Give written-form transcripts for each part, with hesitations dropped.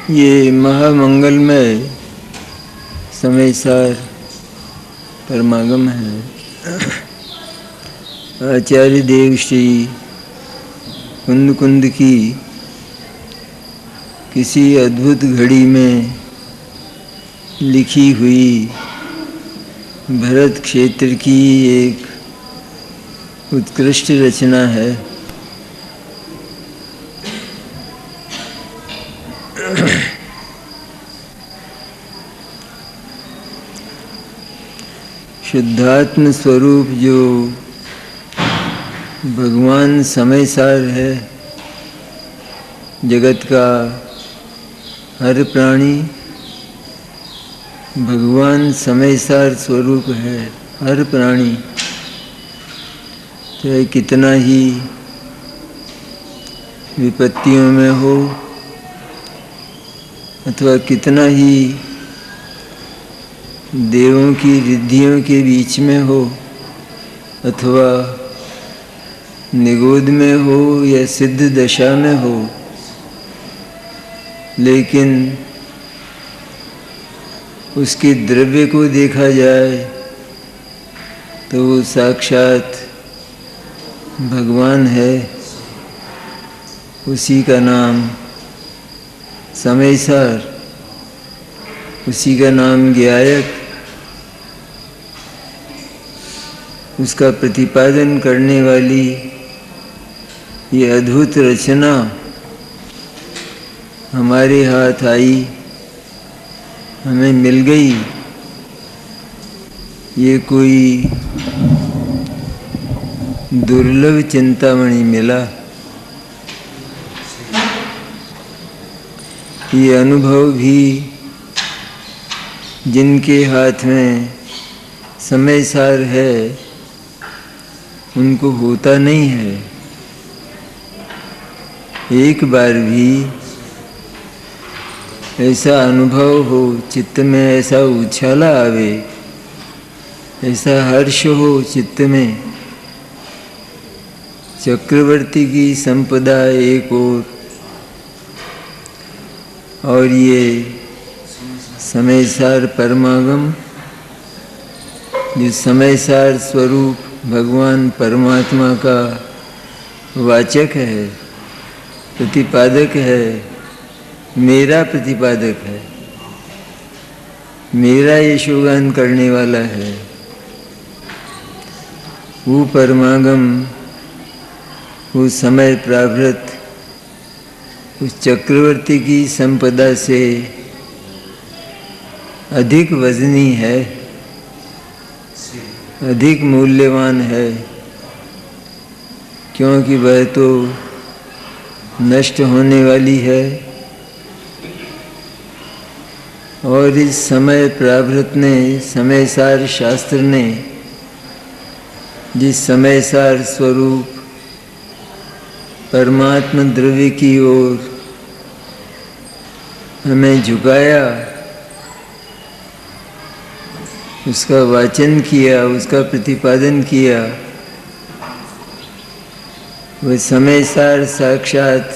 ये महामंगलमय समयसार परमागम है। आचार्य देव श्री कुंद कुंद की किसी अद्भुत घड़ी में लिखी हुई भरत क्षेत्र की एक उत्कृष्ट रचना है। शुद्धात्म स्वरूप जो भगवान समयसार है, जगत का हर प्राणी भगवान समयसार स्वरूप है। हर प्राणी चाहे कितना ही विपत्तियों में हो अथवा कितना ही देवों की रिद्धियों के बीच में हो अथवा निगोद में हो या सिद्ध दशा में हो, लेकिन उसके द्रव्य को देखा जाए तो वो साक्षात भगवान है। उसी का नाम समयसार, उसी का नाम ज्ञायक। उसका प्रतिपादन करने वाली ये अद्भुत रचना हमारे हाथ आई, हमें मिल गई। ये कोई दुर्लभ चिंतामणि मिला। ये अनुभव भी जिनके हाथ में समयसार है उनको होता नहीं है। एक बार भी ऐसा अनुभव हो, चित्त में ऐसा उछाला आवे, ऐसा हर्ष हो चित्त में। चक्रवर्ती की संपदा एक और ये समयसार परमागम जो समयसार स्वरूप भगवान परमात्मा का वाचक है, प्रतिपादक है, मेरा प्रतिपादक है, मेरा यशोगान करने वाला है। वो परमागम वो समय प्रावृत उस चक्रवर्ती की संपदा से अधिक वजनी है, अधिक मूल्यवान है, क्योंकि वह तो नष्ट होने वाली है। और इस समय प्रावृत ने, समयसार शास्त्र ने जिस समयसार स्वरूप परमात्मा द्रव्य की ओर हमें झुकाया, उसका वाचन किया, उसका प्रतिपादन किया, वह समयसार साक्षात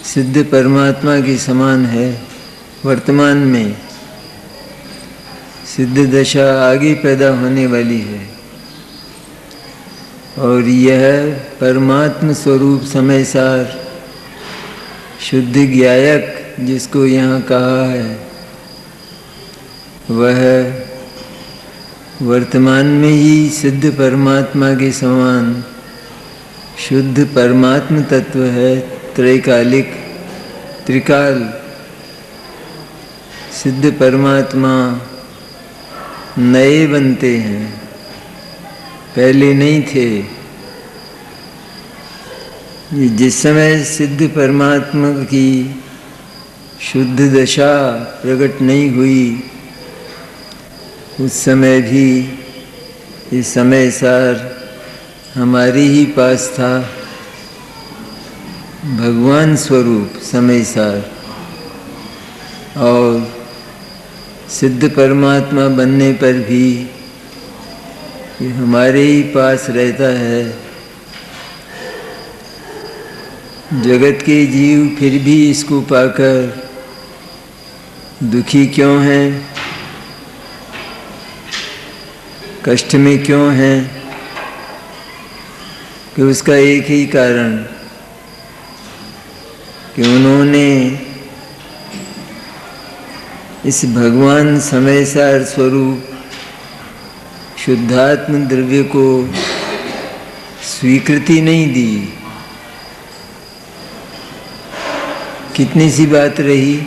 सिद्ध परमात्मा के समान है। वर्तमान में सिद्ध दशा आगे पैदा होने वाली है। और यह परमात्म स्वरूप समयसार शुद्ध ज्ञायक जिसको यहाँ कहा है, वह वर्तमान में ही सिद्ध परमात्मा के समान शुद्ध परमात्म तत्व है। त्रैकालिक, त्रिकाल सिद्ध परमात्मा नए बनते हैं, पहले नहीं थे। जिस समय सिद्ध परमात्मा की शुद्ध दशा प्रकट नहीं हुई, उस समय भी ये समयसार हमारे ही पास था। भगवान स्वरूप समयसार और सिद्ध परमात्मा बनने पर भी ये हमारे ही पास रहता है। जगत के जीव फिर भी इसको पाकर दुखी क्यों हैं, कष्ट में क्यों हैं? कि उसका एक ही कारण कि उन्होंने इस भगवान समय सार स्वरूप शुद्धात्म द्रव्य को स्वीकृति नहीं दी। कितनी सी बात रही,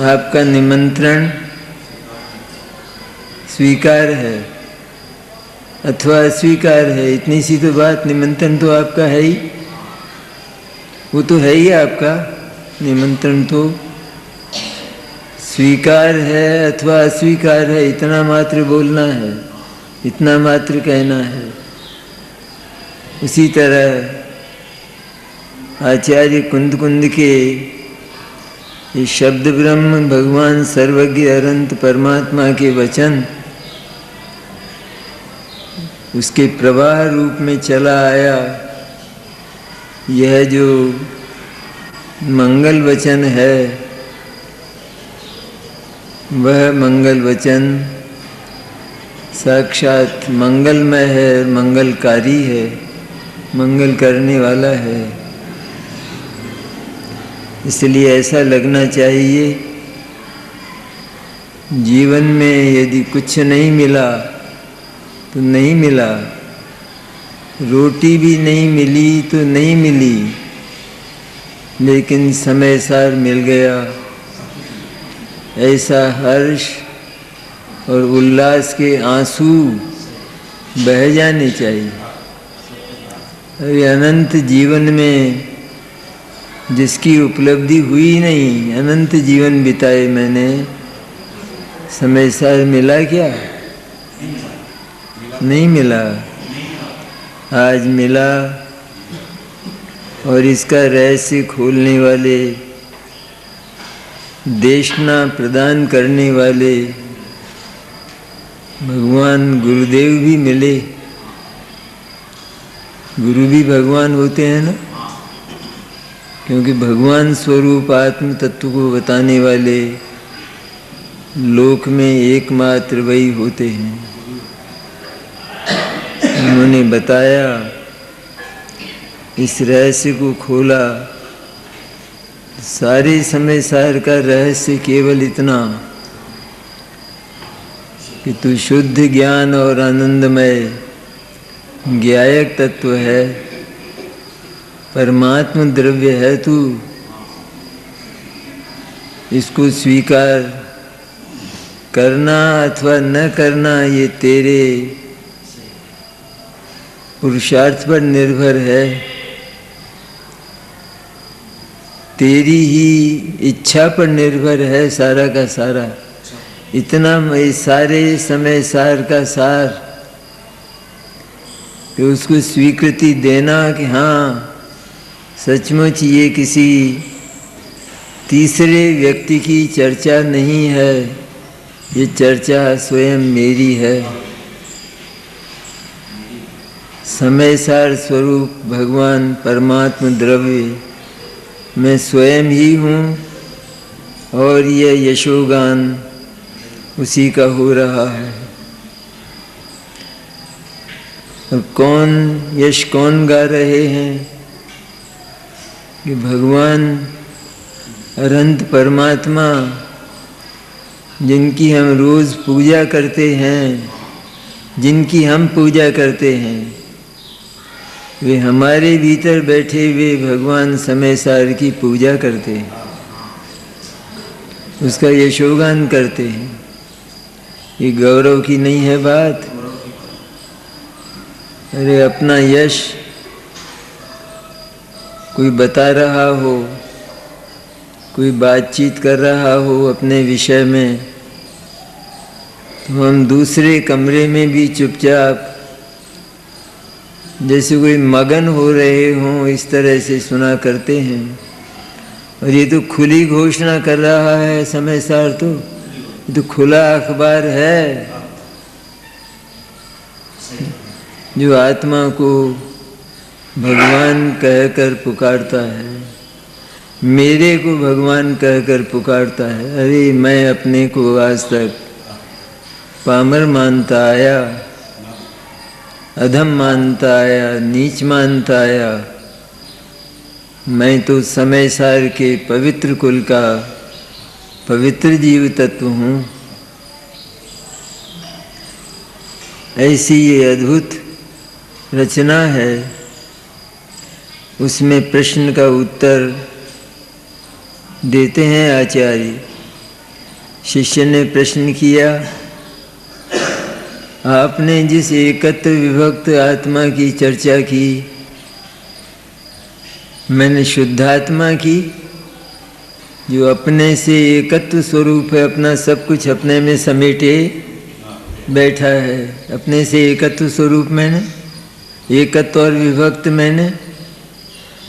आपका निमंत्रण स्वीकार है अथवा अस्वीकार है, इतनी सी तो बात। निमंत्रण तो आपका है ही, वो तो है ही आपका निमंत्रण। तो स्वीकार है अथवा अस्वीकार है, इतना मात्र बोलना है, इतना मात्र कहना है। उसी तरह आचार्य कुंद कुंद के ये शब्द ब्रह्म भगवान सर्वज्ञ अनंत परमात्मा के वचन उसके प्रवाह रूप में चला आया। यह जो मंगल वचन है वह मंगल वचन साक्षात मंगलमय है, मंगलकारी है, मंगल करने वाला है। इसलिए ऐसा लगना चाहिए जीवन में यदि कुछ नहीं मिला तो नहीं मिला, रोटी भी नहीं मिली तो नहीं मिली, लेकिन समय सार मिल गया। ऐसा हर्ष और उल्लास के आंसू बह जाने चाहिए। अनंत जीवन में जिसकी उपलब्धि हुई नहीं, अनंत जीवन बिताए मैंने, समय सार मिला क्या? नहीं मिला। आज मिला और इसका रहस्य खोलने वाले, देशना प्रदान करने वाले भगवान गुरुदेव भी मिले। गुरु भी भगवान होते हैं ना, क्योंकि भगवान स्वरूप आत्म तत्व को बताने वाले लोक में एकमात्र वही होते हैं। उन्होंने बताया, इस रहस्य को खोला। सारे समय सार का रहस्य केवल इतना कि तू शुद्ध ज्ञान और आनंदमय ज्ञायक तत्व है, परमात्म द्रव्य है तू। इसको स्वीकार करना अथवा न करना ये तेरे पुरुषार्थ पर निर्भर है, तेरी ही इच्छा पर निर्भर है सारा का सारा। इतना सारे समय सार का सार कि उसको स्वीकृति देना कि हाँ सचमुच ये किसी तीसरे व्यक्ति की चर्चा नहीं है, ये चर्चा स्वयं मेरी है। समय सार स्वरूप भगवान परमात्मा द्रव्य मैं स्वयं ही हूँ और यह यशोगान उसी का हो रहा है। और कौन यश कौन गा रहे हैं कि भगवान अनंत परमात्मा जिनकी हम रोज़ पूजा करते हैं, जिनकी हम पूजा करते हैं, वे हमारे भीतर बैठे हुए भगवान समय सार की पूजा करते हैं, उसका यशोगान करते हैं। ये गौरव की नहीं है बात। अरे अपना यश कोई बता रहा हो, कोई बातचीत कर रहा हो अपने विषय में, तो हम दूसरे कमरे में भी चुपचाप जैसे कोई मगन हो रहे हों इस तरह से सुना करते हैं। और ये तो खुली घोषणा कर रहा है समय सार, तो ये तो खुला अखबार है जो आत्मा को भगवान कहकर पुकारता है, मेरे को भगवान कहकर पुकारता है। अरे मैं अपने को आज तक पामर मानता आया, अधम मानता आया, नीच मानता आया। मैं तो समय सार के पवित्र कुल का पवित्र जीव तत्व हूँ। ऐसी ये अद्भुत रचना है। उसमें प्रश्न का उत्तर देते हैं आचार्य। शिष्य ने प्रश्न किया, आपने जिस एकत्र विभक्त आत्मा की चर्चा की, मैंने शुद्धात्मा की, जो अपने से एकत्व स्वरूप है, अपना सब कुछ अपने में समेटे बैठा है। अपने से एकत्व स्वरूप मैंने, एकत्व और विभक्त मैंने,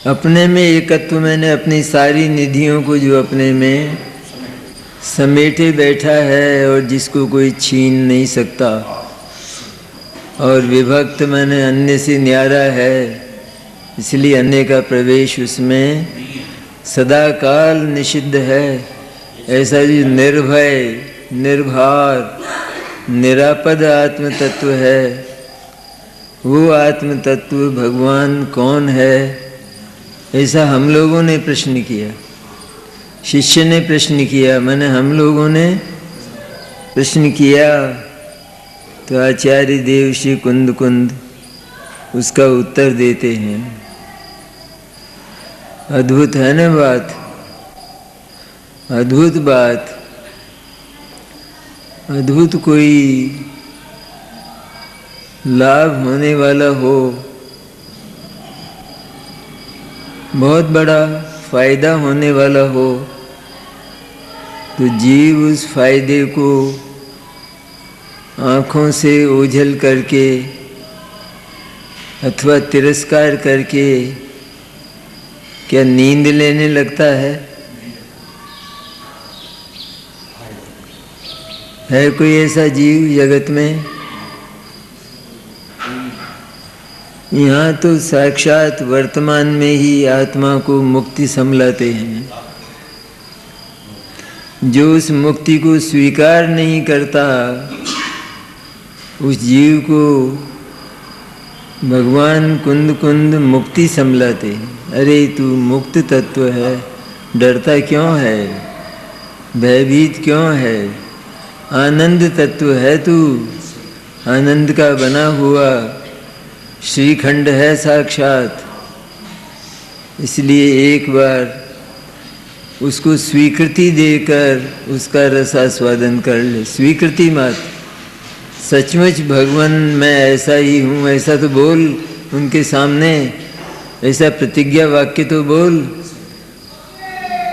अपने में एकत्व मैंने अपनी सारी निधियों को जो अपने में समेटे बैठा है और जिसको कोई छीन नहीं सकता। और विभक्त मैंने अन्य से न्यारा है, इसलिए अन्य का प्रवेश उसमें सदा काल निषिद्ध है। ऐसा जो निर्भय, निर्भार, निरापद आत्म तत्व है, वो आत्म तत्व भगवान कौन है? ऐसा हम लोगों ने प्रश्न किया। शिष्य ने प्रश्न किया, मैंने हम लोगों ने प्रश्न किया। तो आचार्य देव श्री कुंद कुंद उसका उत्तर देते हैं। अद्भुत है ना बात, अद्भुत बात। अद्भुत कोई लाभ होने वाला हो, बहुत बड़ा फायदा होने वाला हो, तो जीव उस फायदे को आँखों से ओझल करके अथवा तिरस्कार करके क्या नींद लेने लगता है? है कोई ऐसा जीव जगत में? यहाँ तो साक्षात वर्तमान में ही आत्मा को मुक्ति समझाते हैं। जो उस मुक्ति को स्वीकार नहीं करता, उस जीव को भगवान कुंद कुंद मुक्ति समझाते हैं। अरे तू मुक्त तत्व है, डरता क्यों है, भयभीत क्यों है? आनंद तत्व है तू, आनंद का बना हुआ श्रीखंड है साक्षात। इसलिए एक बार उसको स्वीकृति देकर उसका रसास्वादन कर ले। स्वीकृति मत, सचमुच भगवान मैं ऐसा ही हूँ ऐसा तो बोल उनके सामने, ऐसा प्रतिज्ञा वाक्य तो बोल,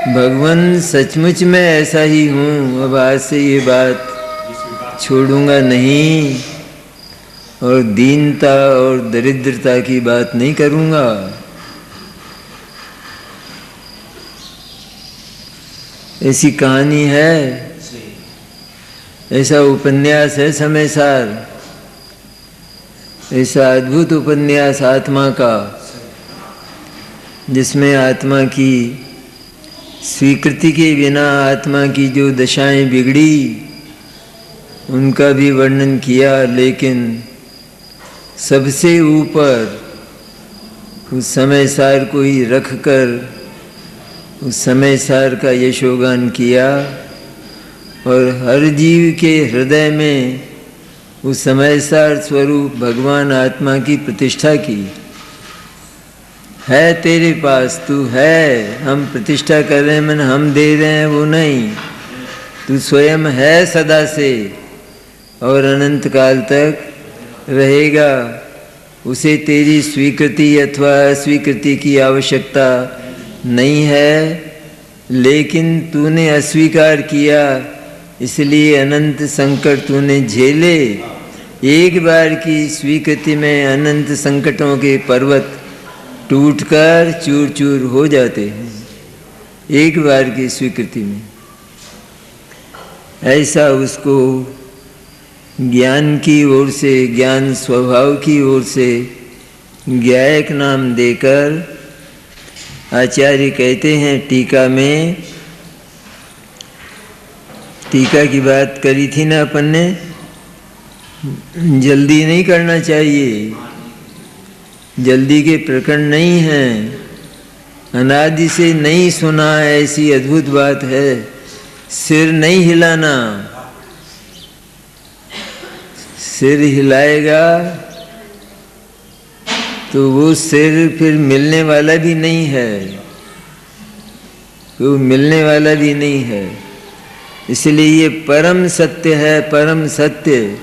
भगवान सचमुच मैं ऐसा ही हूँ, अब आज से ये बात छोड़ूंगा नहीं और दीनता और दरिद्रता की बात नहीं करूँगा। ऐसी कहानी है, ऐसा उपन्यास है समय सार, ऐसा अद्भुत उपन्यास आत्मा का, जिसमें आत्मा की स्वीकृति के बिना आत्मा की जो दशाएं बिगड़ी उनका भी वर्णन किया। लेकिन सबसे ऊपर उस समय सार को ही रख कर उस समय सार का यशोगान किया और हर जीव के हृदय में उस समय सार स्वरूप भगवान आत्मा की प्रतिष्ठा की। है तेरे पास, तू है, हम प्रतिष्ठा कर रहे हैं, मन हम दे रहे हैं वो नहीं, तू स्वयं है सदा से और अनंत काल तक रहेगा। उसे तेरी स्वीकृति अथवा अस्वीकृति की आवश्यकता नहीं है, लेकिन तूने अस्वीकार किया इसलिए अनंत संकट तूने झेले। एक बार की स्वीकृति में अनंत संकटों के पर्वत टूटकर चूर चूर हो जाते हैं, एक बार की स्वीकृति में। ऐसा उसको ज्ञान की ओर से, ज्ञान स्वभाव की ओर से ज्ञायक नाम देकर आचार्य कहते हैं टीका में, टीका की बात करी थी ना अपन ने, जल्दी नहीं करना चाहिए, जल्दी के प्रकरण नहीं हैं, अनादि से नहीं सुना ऐसी अद्भुत बात है, सिर नहीं हिलाना, सिर हिलाएगा तो वो सिर फिर मिलने वाला भी नहीं है, वो मिलने वाला भी नहीं है। इसलिए ये परम सत्य है, परम सत्य।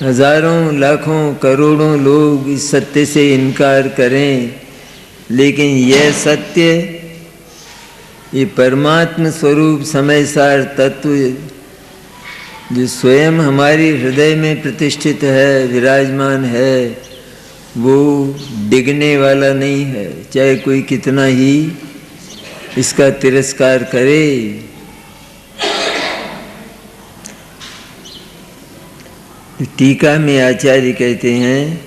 हजारों लाखों करोड़ों लोग इस सत्य से इनकार करें, लेकिन यह सत्य, ये परमात्म स्वरूप समय सार तत्व जो स्वयं हमारे हृदय में प्रतिष्ठित है, विराजमान है, वो डिगने वाला नहीं है, चाहे कोई कितना ही इसका तिरस्कार करे। टीका में आचार्य कहते हैं,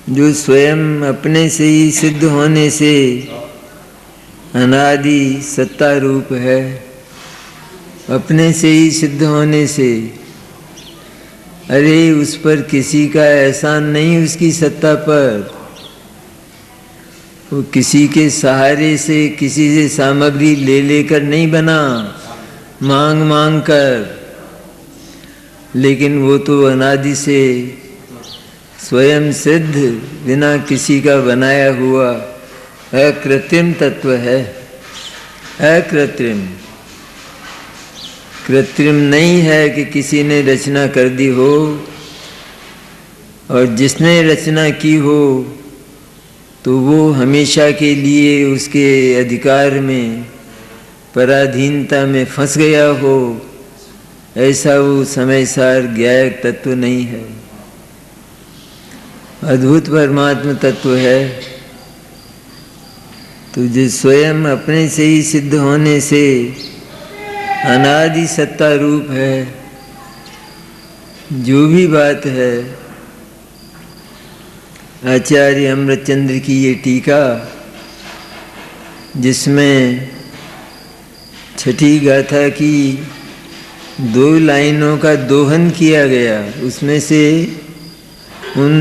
जो स्वयं अपने से ही सिद्ध होने से अनादि सत्ता रूप है, अपने से ही सिद्ध होने से, अरे उस पर किसी का एहसान नहीं, उसकी सत्ता पर। वो किसी के सहारे से, किसी से सामग्री ले लेकर नहीं बना, मांग मांग कर, लेकिन वो तो अनादि से स्वयं सिद्ध, बिना किसी का बनाया हुआ अकृत्रिम तत्व है। अकृत्रिम, कृत्रिम नहीं है कि किसी ने रचना कर दी हो, और जिसने रचना की हो तो वो हमेशा के लिए उसके अधिकार में, पराधीनता में फंस गया हो, ऐसा वो समय सार ज्ञायक तत्व नहीं है। अद्भुत परमात्म तत्व है। तो जो स्वयं अपने से ही सिद्ध होने से अनादि सत्ता रूप है, जो भी बात है, आचार्य अमृतचंद्र की ये टीका, जिसमें छठी गाथा की 2 लाइनों का दोहन किया गया, उसमें से उन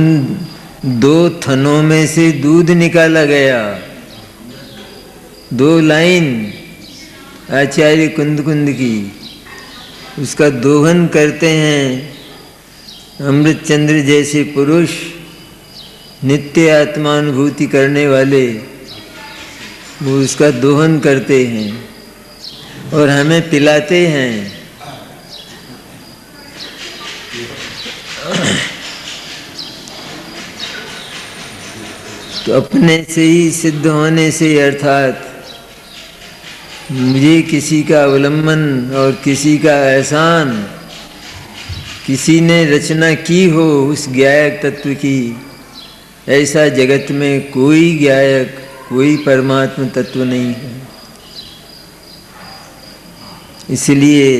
2 थनों में से दूध निकाला गया। 2 लाइन आचार्य कुंद कुंद की, उसका दोहन करते हैं अमृतचंद्र जैसे पुरुष, नित्य आत्मानुभूति करने वाले, वो उसका दोहन करते हैं और हमें पिलाते हैं। तो अपने से ही सिद्ध होने से, अर्थात मुझे किसी का अवलंबन और किसी का एहसान, किसी ने रचना की हो उस ज्ञायक तत्व की, ऐसा जगत में कोई ज्ञायक, कोई परमात्म तत्व नहीं है। इसलिए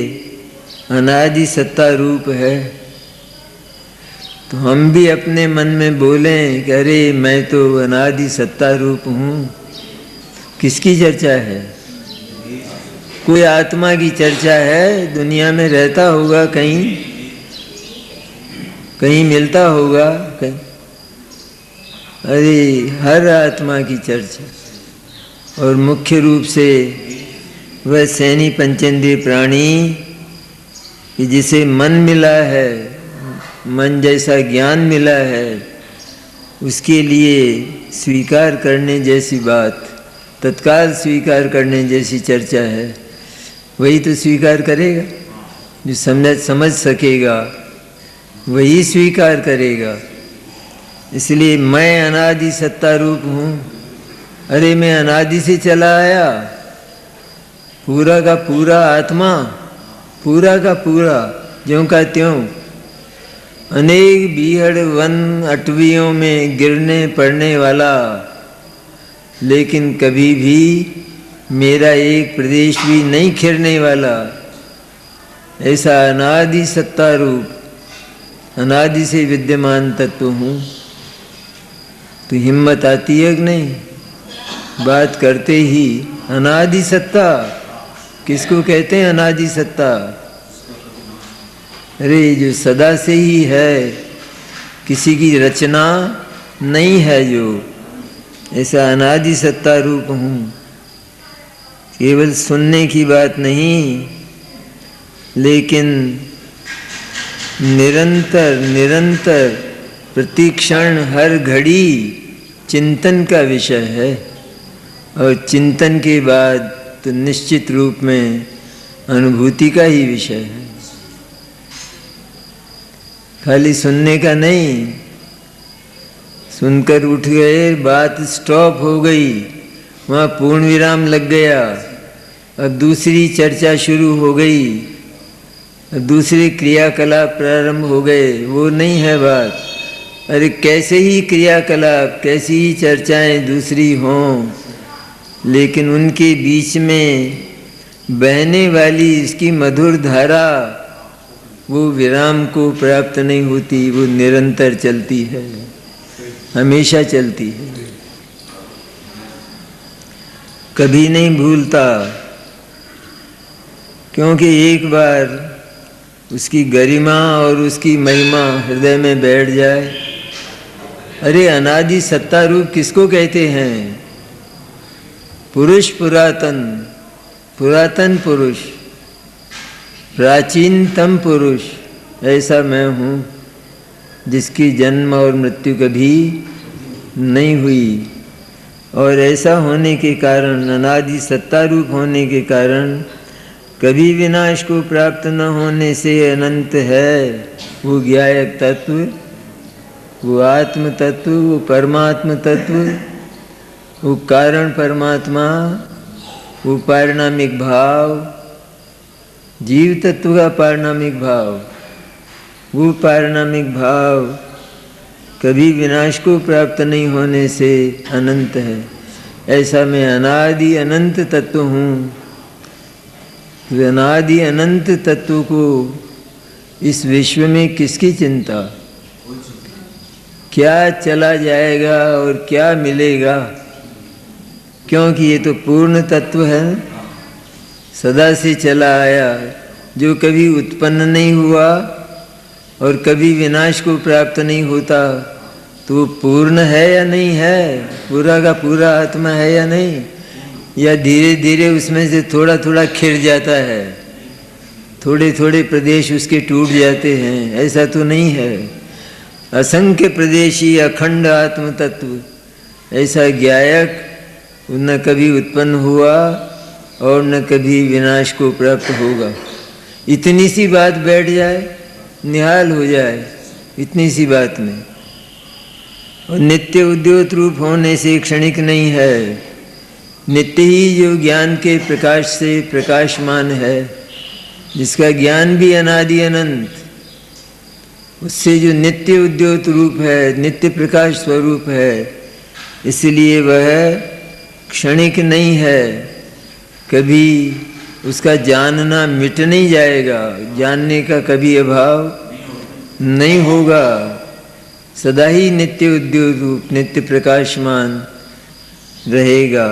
अनादि सत्ता रूप है। तो हम भी अपने मन में बोलें कि अरे मैं तो अनादि सत्ता रूप हूँ, किसकी चर्चा है? कोई आत्मा की चर्चा है, दुनिया में रहता होगा, कहीं कहीं मिलता होगा कहीं। अरे हर आत्मा की चर्चा, और मुख्य रूप से वह सैनी पंचेंद्रिय प्राणी जिसे मन मिला है, मन जैसा ज्ञान मिला है, उसके लिए स्वीकार करने जैसी बात, तत्काल स्वीकार करने जैसी चर्चा है। वही तो स्वीकार करेगा, जो समझ सकेगा वही स्वीकार करेगा। इसलिए मैं अनादि सत्ता रूप हूँ। अरे मैं अनादि से चला आया, पूरा का पूरा आत्मा, पूरा का पूरा ज्यों का त्यों, अनेक बीहड़ वन अटवियों में गिरने पड़ने वाला, लेकिन कभी भी मेरा एक प्रदेश भी नहीं खिरने वाला, ऐसा अनादि सत्ता रूप, अनादि से विद्यमान तत्व हूँ। तो हिम्मत आती है कि नहीं? बात करते ही अनादि सत्ता, किसको कहते हैं अनादि सत्ता? अरे जो सदा से ही है, किसी की रचना नहीं है, जो ऐसा अनादि सत्ता रूप हूँ। केवल सुनने की बात नहीं, लेकिन निरंतर निरंतर प्रतिक्षण हर घड़ी चिंतन का विषय है। और चिंतन के बाद तो निश्चित रूप में अनुभूति का ही विषय है, खाली सुनने का नहीं। सुनकर उठ गए, बात स्टॉप हो गई, वहाँ पूर्ण विराम लग गया, अब दूसरी चर्चा शुरू हो गई, अब दूसरे क्रियाकलाप प्रारंभ हो गए, वो नहीं है बात। अरे कैसे ही क्रियाकलाप, कैसी ही चर्चाएं दूसरी हों, लेकिन उनके बीच में बहने वाली इसकी मधुर धारा वो विराम को प्राप्त नहीं होती, वो निरंतर चलती है, हमेशा चलती है, कभी नहीं भूलता। क्योंकि एक बार उसकी गरिमा और उसकी महिमा हृदय में बैठ जाए। अरे अनादि सत्ता रूप किसको कहते हैं? पुरुष पुरातन, पुरातन पुरुष, प्राचीनतम पुरुष, ऐसा मैं हूँ जिसकी जन्म और मृत्यु कभी नहीं हुई। और ऐसा होने के कारण, अनादि सत्ता रूप होने के कारण, कभी विनाश को प्राप्त न होने से अनंत है। वो ज्ञायक तत्व, वो आत्म तत्व, वो परमात्म तत्व, वो कारण परमात्मा, वो पारिणामिक भाव, जीव तत्व का पारिणामिक भाव, वो पारिणामिक भाव कभी विनाश को प्राप्त नहीं होने से अनंत है। ऐसा मैं अनादि अनंत तत्व हूँ। अनादि अनंत तत्व को इस विश्व में किसकी चिंता? क्या चला जाएगा और क्या मिलेगा? क्योंकि ये तो पूर्ण तत्व है, सदा से चला आया, जो कभी उत्पन्न नहीं हुआ और कभी विनाश को प्राप्त नहीं होता, तो वो पूर्ण है या नहीं है? पूरा का पूरा आत्मा है या नहीं? या धीरे धीरे उसमें से थोड़ा थोड़ा खिर जाता है, थोड़े थोड़े प्रदेश उसके टूट जाते हैं? ऐसा तो नहीं है। असंख्य प्रदेशी अखंड आत्म तत्व, ऐसा ज्ञायक न कभी उत्पन्न हुआ और न कभी विनाश को प्राप्त होगा। इतनी सी बात बैठ जाए, निहाल हो जाए इतनी सी बात में। और नित्य उद्योत रूप होने से क्षणिक नहीं है, नित्य ही जो ज्ञान के प्रकाश से प्रकाशमान है, जिसका ज्ञान भी अनादि अनंत, उससे जो नित्य उद्योत रूप है, नित्य प्रकाश स्वरूप है, इसलिए वह क्षणिक नहीं है। कभी उसका जानना मिट नहीं जाएगा, जानने का कभी अभाव नहीं होगा, सदा ही नित्य उद्योत रूप, नित्य प्रकाशमान रहेगा।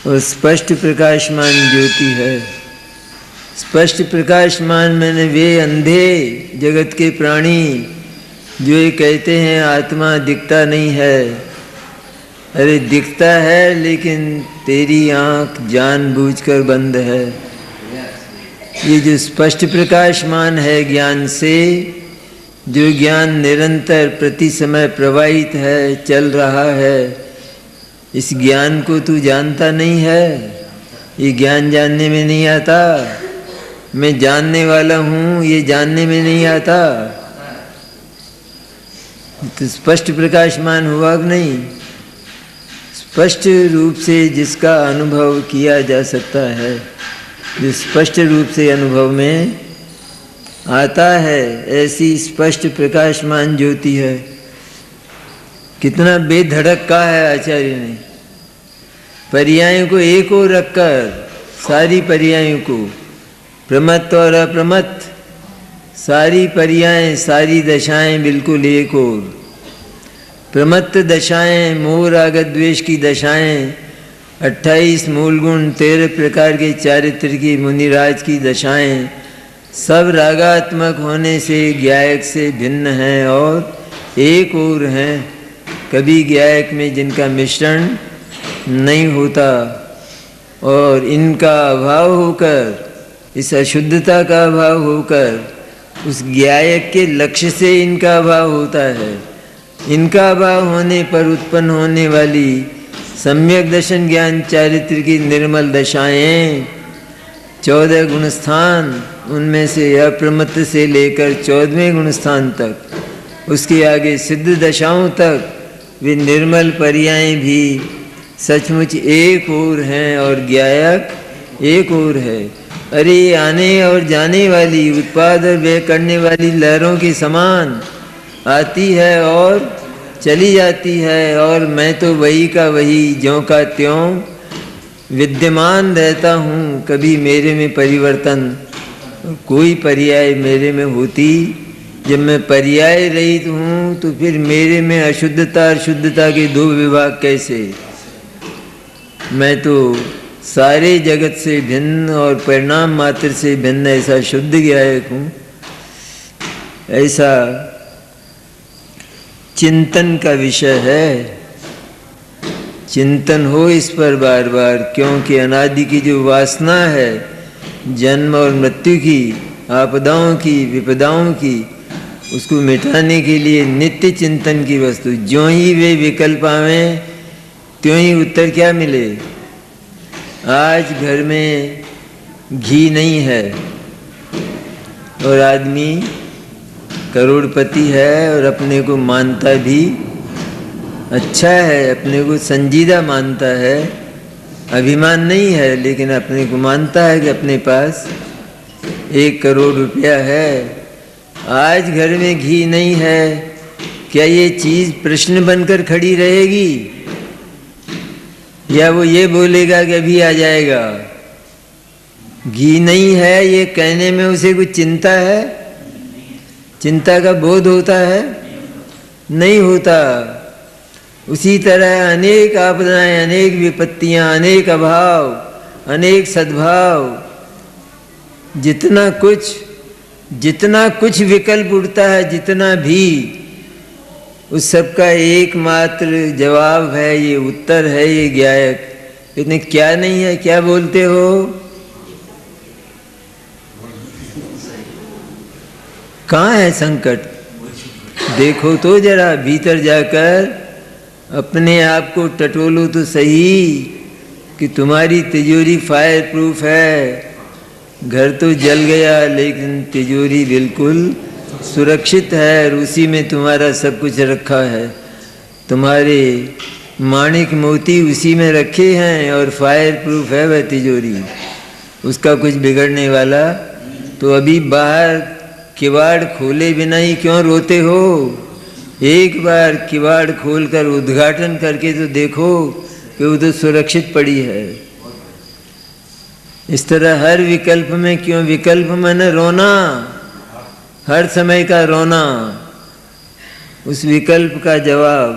और स्पष्ट प्रकाशमान ज्योति है। स्पष्ट प्रकाशमान मैंने वे अंधे जगत के प्राणी जो ये कहते हैं आत्मा दिखता नहीं है। अरे दिखता है, लेकिन तेरी आँख जानबूझकर बंद है। ये जो स्पष्ट प्रकाशमान है ज्ञान से, जो ज्ञान निरंतर प्रति समय प्रवाहित है, चल रहा है, इस ज्ञान को तू जानता नहीं है। ये ज्ञान जानने में नहीं आता। मैं जानने वाला हूँ, ये जानने में नहीं आता। तो स्पष्ट प्रकाशमान हुआ कि नहीं? स्पष्ट रूप से जिसका अनुभव किया जा सकता है, जो स्पष्ट रूप से अनुभव में आता है, ऐसी स्पष्ट प्रकाशमान ज्योति है। कितना बेधड़क कहा है आचार्य ने। पर्यायों को एक ओर रखकर, सारी पर्यायों को, प्रमत्त और अप्रमत्त, सारी पर्यायें, सारी दशाएं बिल्कुल एक ओर। प्रमत्त दशाएं, मोह राग द्वेष की दशाएं, 28 मूल गुण, 13 प्रकार के चारित्र की मुनिराज की दशाएं, सब रागात्मक होने से ज्ञायक से भिन्न हैं और एक और हैं। कभी ज्ञायक में जिनका मिश्रण नहीं होता और इनका अभाव होकर, इस अशुद्धता का अभाव होकर उस ज्ञायक के लक्ष्य से इनका अभाव होता है। इनका अभाव होने पर उत्पन्न होने वाली सम्यक दर्शन ज्ञान चारित्र की निर्मल दशाएं, 14 गुणस्थान, उनमें से अप्रमत्त से लेकर 14वें गुणस्थान तक, उसके आगे सिद्ध दशाओं तक वे निर्मल पर्याय भी सचमुच एक और हैं और ज्ञायक एक और है। अरे आने और जाने वाली, उत्पाद और व्यय करने वाली लहरों के समान आती है और चली जाती है, और मैं तो वही का वही, ज्यों का त्यों विद्यमान रहता हूँ। कभी मेरे में परिवर्तन, कोई पर्याय मेरे में होती, जब मैं पर्याय रहित हूँ तो फिर मेरे में अशुद्धता और शुद्धता के दो विभाग कैसे? मैं तो सारे जगत से भिन्न और परिणाम मात्र से भिन्न ऐसा शुद्ध ज्ञायक हूँ। ऐसा चिंतन का विषय है, चिंतन हो इस पर बार बार, क्योंकि अनादि की जो वासना है, जन्म और मृत्यु की, आपदाओं की, विपदाओं की, उसको मिटाने के लिए नित्य चिंतन की वस्तु। ज्यों ही वे विकल्प आवें त्यों ही उत्तर क्या मिले। आज घर में घी नहीं है और आदमी करोड़पति है और अपने को मानता भी अच्छा है, अपने को संजीदा मानता है, अभिमान नहीं है, लेकिन अपने को मानता है कि अपने पास 1 करोड़ रुपया है। आज घर में घी नहीं है, क्या ये चीज़ प्रश्न बनकर खड़ी रहेगी, या वो ये बोलेगा कि अभी आ जाएगा? घी नहीं है ये कहने में उसे कुछ चिंता है, चिंता का बोध होता है? नहीं होता। उसी तरह अनेक आपदाएं, अनेक विपत्तियां, अनेक अभाव, अनेक सद्भाव, जितना कुछ विकल्प उठता है, जितना भी, उस सब का एकमात्र जवाब है, ये उत्तर है, ये ज्ञायक। इतने क्या नहीं है, क्या बोलते हो? कहाँ है संकट? देखो तो जरा भीतर जाकर अपने आप को टटोलो तो सही कि तुम्हारी तिजोरी फायर प्रूफ है। घर तो जल गया लेकिन तिजोरी बिल्कुल सुरक्षित है और उसी में तुम्हारा सब कुछ रखा है। तुम्हारे माणिक मोती उसी में रखे हैं और फायर प्रूफ है वह तिजोरी, उसका कुछ बिगड़ने वाला। तो अभी बाहर किवाड़ खोले बिना ही क्यों रोते हो? एक बार किवाड़ खोलकर उद्घाटन करके तो देखो कि वो तो सुरक्षित पड़ी है। इस तरह हर विकल्प में क्यों, विकल्प माने रोना, हर समय का रोना, उस विकल्प का जवाब।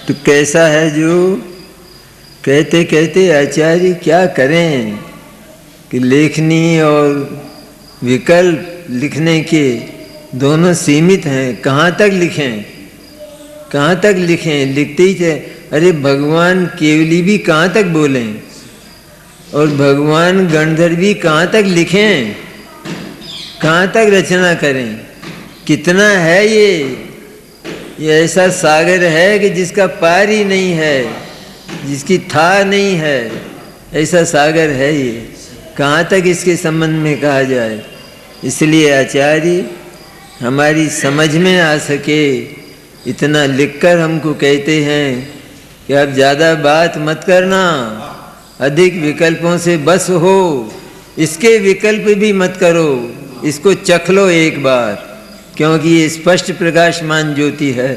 तो कैसा है जो कहते कहते आचार्य क्या करें कि लेखनी और विकल्प लिखने के दोनों सीमित हैं। कहाँ तक लिखें, कहाँ तक लिखें? लिखते ही थे। अरे भगवान केवली भी कहाँ तक बोलें और भगवान गणधर भी कहाँ तक लिखें, कहाँ तक रचना करें? कितना है ये ऐसा सागर है कि जिसका पार ही नहीं है, जिसकी था नहीं है, ऐसा सागर है ये। कहाँ तक इसके संबंध में कहा जाए? इसलिए आचार्य हमारी समझ में आ सके इतना लिखकर हमको कहते हैं कि आप ज़्यादा बात मत करना, अधिक विकल्पों से बस हो, इसके विकल्प भी मत करो, इसको चख लो एक बार, क्योंकि ये स्पष्ट प्रकाशमान ज्योति है,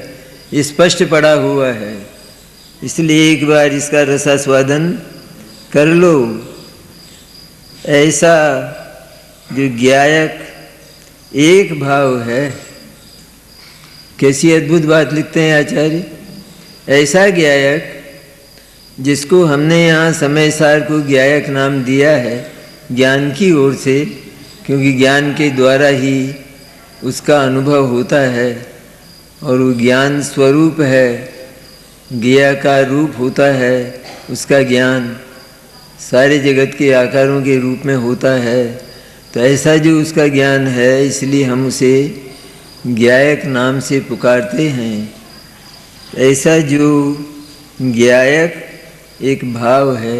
स्पष्ट पड़ा हुआ है। इसलिए एक बार इसका रसास्वादन कर लो। ऐसा जो ज्ञायक एक भाव है। कैसी अद्भुत बात लिखते हैं आचार्य। ऐसा ज्ञायक जिसको हमने यहाँ समय सार को ज्ञायक नाम दिया है ज्ञान की ओर से, क्योंकि ज्ञान के द्वारा ही उसका अनुभव होता है और वो ज्ञान स्वरूप है, ज्ञेय का रूप होता है उसका ज्ञान, सारे जगत के आकारों के रूप में होता है। तो ऐसा जो उसका ज्ञान है, इसलिए हम उसे ज्ञायक नाम से पुकारते हैं। ऐसा जो ज्ञायक एक भाव है,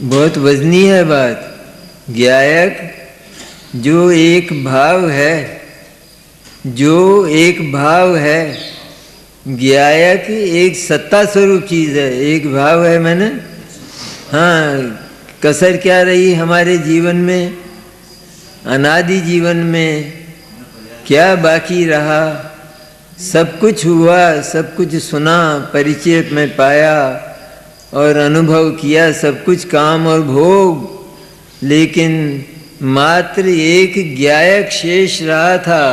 बहुत वजनी है बात। ज्ञायक जो एक भाव है, जो एक भाव है, ज्ञायक एक सत्ता स्वरूप चीज़ है। एक भाव है मैंने, हाँ, कसर क्या रही हमारे जीवन में, अनादि जीवन में क्या बाकी रहा। सब कुछ हुआ, सब कुछ सुना, परिचय में पाया और अनुभव किया, सब कुछ काम और भोग, लेकिन मात्र एक ज्ञायक शेष रहा था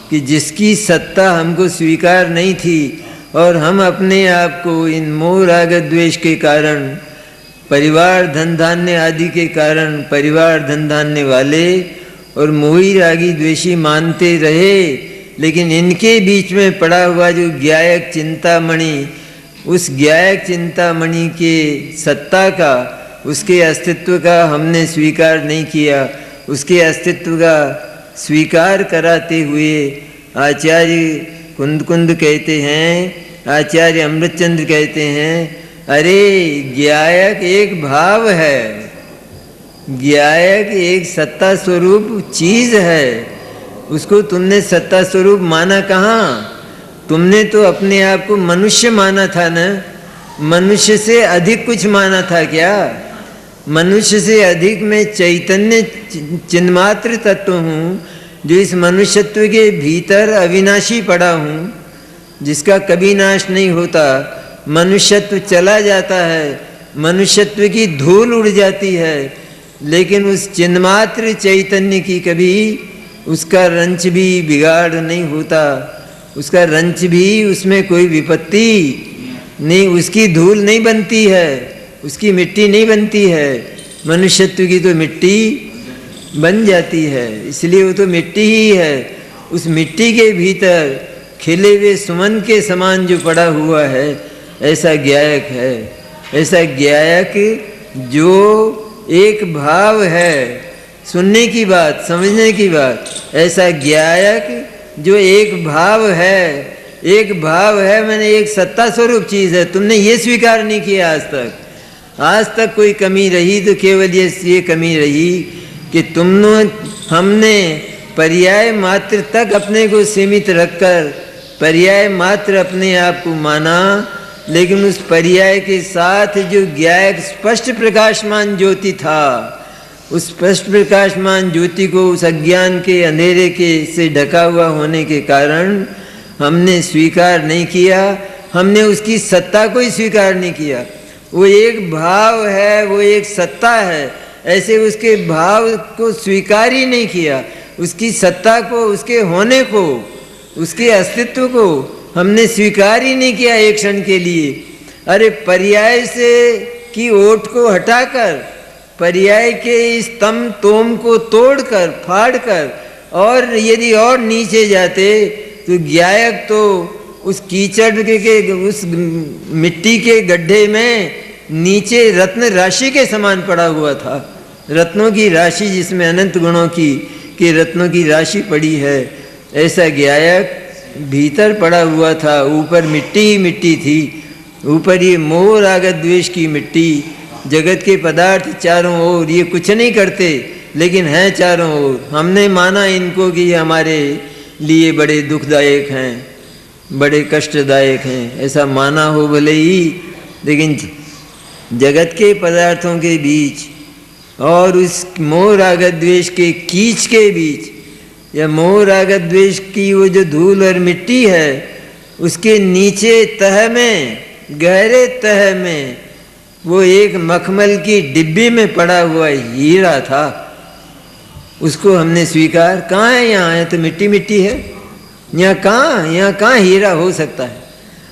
कि जिसकी सत्ता हमको स्वीकार नहीं थी और हम अपने आप को इन मोह राग द्वेष के कारण, परिवार धन धान्य आदि के कारण, परिवार धन धान्य वाले और मोही रागी द्वेषी मानते रहे। लेकिन इनके बीच में पड़ा हुआ जो ज्ञायक चिंतामणि, उस ज्ञायक चिंतामणि के सत्ता का, उसके अस्तित्व का हमने स्वीकार नहीं किया। उसके अस्तित्व का स्वीकार कराते हुए आचार्य कुंद कहते हैं, आचार्य अमृतचंद्र कहते हैं, अरे ज्ञायक एक भाव है, ज्ञायक एक सत्ता स्वरूप चीज है। उसको तुमने सत्ता स्वरूप माना कहाँ? तुमने तो अपने आप को मनुष्य माना था ना। मनुष्य से अधिक कुछ माना था क्या? मनुष्य से अधिक मैं चैतन्य चिन्मात्र तत्व हूँ, जो इस मनुष्यत्व के भीतर अविनाशी पड़ा हूँ, जिसका कभी नाश नहीं होता। मनुष्यत्व चला जाता है, मनुष्यत्व की धूल उड़ जाती है, लेकिन उस चिन्मात्र चैतन्य की कभी उसका रंच भी बिगाड़ नहीं होता, उसका रंच भी, उसमें कोई विपत्ति नहीं, उसकी धूल नहीं बनती है, उसकी मिट्टी नहीं बनती है। मनुष्यत्व की तो मिट्टी बन जाती है, इसलिए वो तो मिट्टी ही है। उस मिट्टी के भीतर खिले हुए सुमन के समान जो पड़ा हुआ है, ऐसा ज्ञायक है। ऐसा ज्ञायक जो एक भाव है, सुनने की बात, समझने की बात, ऐसा ज्ञायक जो एक भाव है, एक भाव है, मैंने एक सत्ता स्वरूप चीज़ है। तुमने ये स्वीकार नहीं किया आज तक। आज तक कोई कमी रही तो केवल ये कमी रही कि हमने पर्याय मात्र तक अपने को सीमित रखकर पर्याय मात्र अपने आप को माना, लेकिन उस पर्याय के साथ जो ज्ञायक स्पष्ट प्रकाशमान ज्योति था, उस स्पष्ट प्रकाशमान ज्योति को उस अज्ञान के अंधेरे के से ढका हुआ होने के कारण हमने स्वीकार नहीं किया। हमने उसकी सत्ता को ही स्वीकार नहीं किया। वो एक भाव है, वो एक सत्ता है, ऐसे उसके भाव को स्वीकार ही नहीं किया। उसकी सत्ता को, उसके होने को, उसके अस्तित्व को हमने स्वीकार ही नहीं किया एक क्षण के लिए। अरे पर्याय से की ओट को हटाकर, पर्याय के इस तम तोम को तोड़कर, फाड़कर, और यदि और नीचे जाते तो ज्ञायक तो उस कीचड़ के उस मिट्टी के गड्ढे में नीचे रत्न राशि के समान पड़ा हुआ था। रत्नों की राशि, जिसमें अनंत गुणों की रत्नों की राशि पड़ी है, ऐसा ज्ञायक भीतर पड़ा हुआ था। ऊपर मिट्टी ही मिट्टी थी, ऊपर ये मोह राग द्वेष की मिट्टी। जगत के पदार्थ चारों ओर, ये कुछ नहीं करते लेकिन हैं चारों ओर। हमने माना इनको कि ये हमारे लिए बड़े दुखदायक हैं, बड़े कष्टदायक हैं, ऐसा माना हो भले ही, लेकिन जगत के पदार्थों के बीच और उस मोह राग द्वेष के कीच के बीच, या मोह राग द्वेष की वो जो धूल और मिट्टी है, उसके नीचे तह में, गहरे तह में, वो एक मखमल की डिब्बी में पड़ा हुआ हीरा था। उसको हमने स्वीकार, कहाँ है, यहाँ है तो मिट्टी मिट्टी है, यहाँ कहाँ हीरा हो सकता है?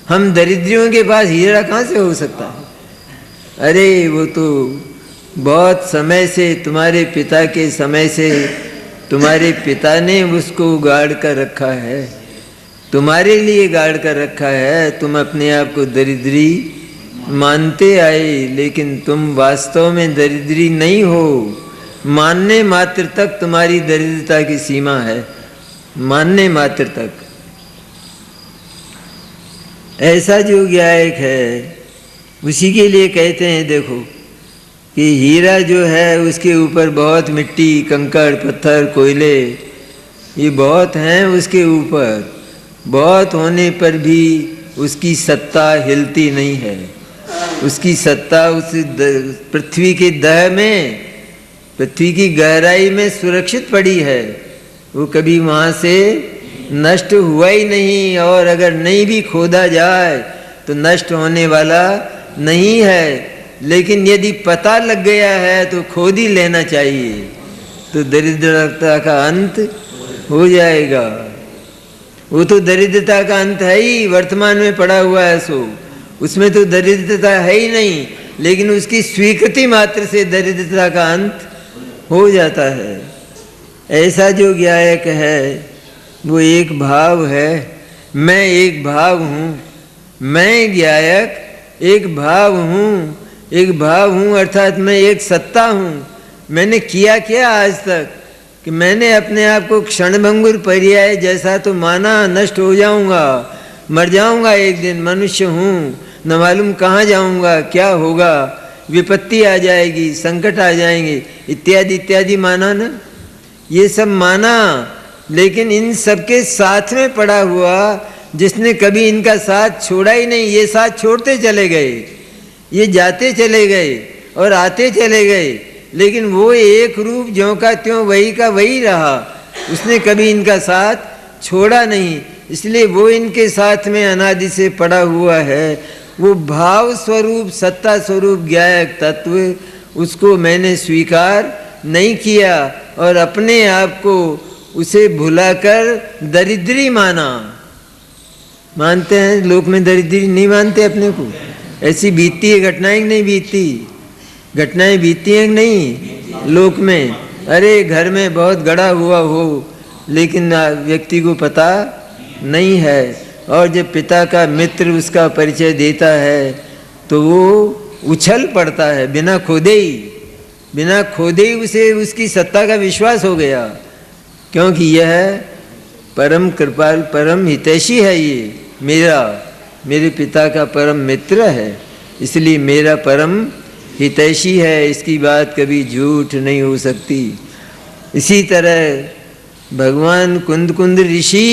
हम दरिद्रियों के पास हीरा कहाँ से हो सकता है? अरे वो तो बहुत समय से, तुम्हारे पिता के समय से तुम्हारे पिता ने उसको गाड़ कर रखा है, तुम्हारे लिए गाड़ कर रखा है। तुम अपने आप को दरिद्री मानते आए, लेकिन तुम वास्तव में दरिद्री नहीं हो। मानने मात्र तक तुम्हारी दरिद्रता की सीमा है, मानने मात्र तक। ऐसा जो ज्ञायक है उसी के लिए कहते हैं, देखो कि हीरा जो है उसके ऊपर बहुत मिट्टी, कंकड़, पत्थर, कोयले ये बहुत हैं उसके ऊपर, बहुत होने पर भी उसकी सत्ता हिलती नहीं है। उसकी सत्ता उस पृथ्वी के दह में, पृथ्वी की गहराई में सुरक्षित पड़ी है। वो कभी वहाँ से नष्ट हुआ ही नहीं, और अगर नहीं भी खोदा जाए तो नष्ट होने वाला नहीं है। लेकिन यदि पता लग गया है तो खोद ही लेना चाहिए, तो दरिद्रता का अंत हो जाएगा। वो तो दरिद्रता का अंत है ही, वर्तमान में पड़ा हुआ है सो, उसमें तो दरिद्रता है ही नहीं, लेकिन उसकी स्वीकृति मात्र से दरिद्रता का अंत हो जाता है। ऐसा जो ज्ञायक है वो एक भाव है, मैं एक भाव हूँ, मैं ज्ञायक एक भाव हूँ, एक भाव हूँ अर्थात मैं एक सत्ता हूँ। मैंने किया क्या आज तक कि मैंने अपने आप को क्षणभंगुर पर्याय जैसा तो माना, नष्ट हो जाऊँगा, मर जाऊँगा एक दिन, मनुष्य हूँ, न मालूम कहाँ जाऊँगा, क्या होगा, विपत्ति आ जाएगी, संकट आ जाएंगे, इत्यादि इत्यादि माना ना, ये सब माना। लेकिन इन सबके साथ में पड़ा हुआ जिसने कभी इनका साथ छोड़ा ही नहीं, ये साथ छोड़ते चले गए, ये जाते चले गए और आते चले गए, लेकिन वो एक रूप ज्यों का त्यों वही का वही रहा, उसने कभी इनका साथ छोड़ा नहीं। इसलिए वो इनके साथ में अनादि से पड़ा हुआ है। वो भाव स्वरूप, सत्ता स्वरूप ज्ञायक तत्व, उसको मैंने स्वीकार नहीं किया और अपने आप को उसे भुलाकर दरिद्री माना। मानते हैं लोक में दरिद्री, नहीं मानते अपने को। ऐसी बीतती है घटनाएं नहीं बीतती, घटनाएं बीतती हैं नहीं लोक में। अरे घर में बहुत गड़ा हुआ हो लेकिन व्यक्ति को पता नहीं है, और जब पिता का मित्र उसका परिचय देता है तो वो उछल पड़ता है बिना खोदे ही उसे उसकी सत्ता का विश्वास हो गया, क्योंकि यह परम कृपाल, परम हितैषी है, ये मेरे पिता का परम मित्र है, इसलिए मेरा परम हितैषी है, इसकी बात कभी झूठ नहीं हो सकती। इसी तरह भगवान कुंद ऋषि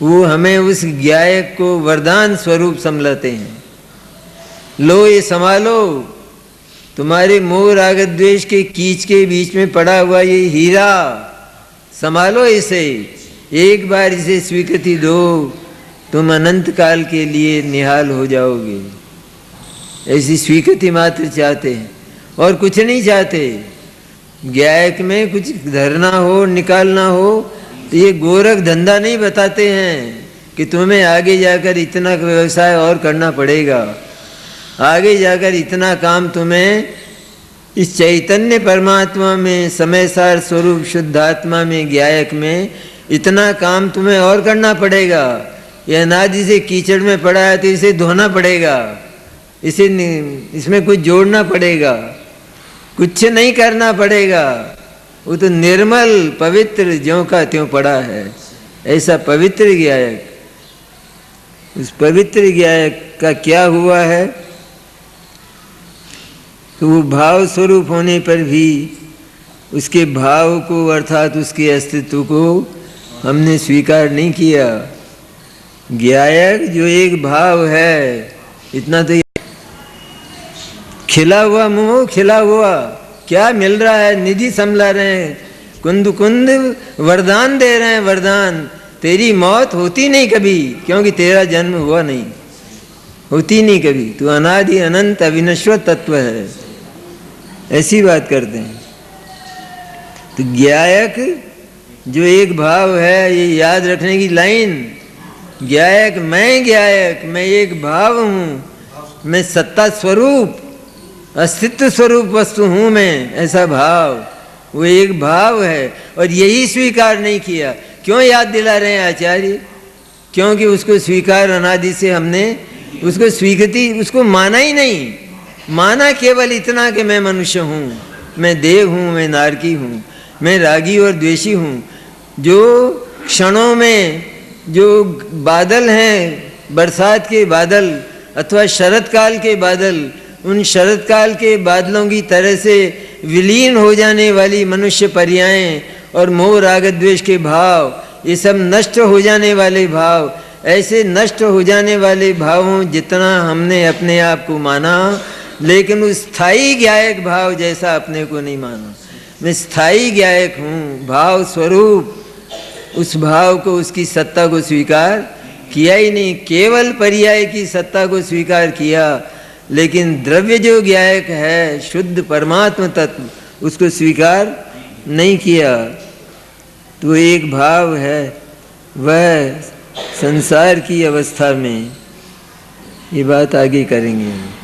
वो हमें उस ज्ञायक को वरदान स्वरूप समझाते हैं। लो ये संभालो, तुम्हारे मोह राग द्वेष के कीच के बीच में पड़ा हुआ ये हीरा, संभालो इसे, एक बार इसे स्वीकृति दो, तुम अनंत काल के लिए निहाल हो जाओगे। ऐसी स्वीकृति मात्र चाहते हैं और कुछ नहीं चाहते। ज्ञायक में कुछ धरना हो, निकालना हो, तो ये गोरख धंधा नहीं बताते हैं कि तुम्हें आगे जाकर इतना व्यवसाय और करना पड़ेगा, आगे जाकर इतना काम तुम्हें इस चैतन्य परमात्मा में, समय सार स्वरूप शुद्धात्मा में, ज्ञायक में इतना काम तुम्हें और करना पड़ेगा। यह अनादि से कीचड़ में पड़ा है तो इसे धोना पड़ेगा, इसमें कुछ जोड़ना पड़ेगा, कुछ नहीं करना पड़ेगा। वो तो निर्मल पवित्र ज्यों का त्यों पड़ा है। ऐसा पवित्र ज्ञायक, उस पवित्र ज्ञायक का क्या हुआ है तो वो भाव स्वरूप होने पर भी उसके भाव को अर्थात उसके अस्तित्व को हमने स्वीकार नहीं किया। ज्ञायक जो एक भाव है, इतना तो खिला हुआ मुंह, खिला हुआ क्या मिल रहा है, निधि संभला रहे हैं, कुंद वरदान दे रहे हैं, वरदान। तेरी मौत होती नहीं कभी, क्योंकि तेरा जन्म हुआ नहीं, होती नहीं कभी, तू अनादि अनंत अविनश्वर तत्व है। ऐसी बात करते हैं। तो ज्ञायक जो एक भाव है, ये याद रखने की लाइन, ज्ञायक, मैं एक भाव हूँ, मैं सत्ता स्वरूप, अस्तित्व स्वरूप वस्तु हूँ मैं, ऐसा भाव, वो एक भाव है। और यही स्वीकार नहीं किया। क्यों याद दिला रहे हैं आचार्य? क्योंकि उसको स्वीकार अनादि से हमने उसको स्वीकृति, उसको माना ही नहीं। माना केवल इतना कि मैं मनुष्य हूँ, मैं देव हूँ, मैं नारकी हूँ, मैं रागी और द्वेषी हूँ। जो क्षणों में जो बादल हैं, बरसात के बादल अथवा शरद काल के बादल, उन शरद काल के बादलों की तरह से विलीन हो जाने वाली मनुष्य पर्यायें और मोह राग द्वेष के भाव, ये सब नष्ट हो जाने वाले भाव, ऐसे नष्ट हो जाने वाले भावों जितना हमने अपने आप को माना, लेकिन उस स्थायी ज्ञायक भाव जैसा अपने को नहीं माना। मैं स्थायी ज्ञायक हूँ, भाव स्वरूप, उस भाव को, उसकी सत्ता को स्वीकार किया ही नहीं। केवल पर्याय की सत्ता को स्वीकार किया, लेकिन द्रव्य जो ज्ञायक है, शुद्ध परमात्म तत्व, उसको स्वीकार नहीं किया। तो एक भाव है, वह संसार की अवस्था में, ये बात आगे करेंगे।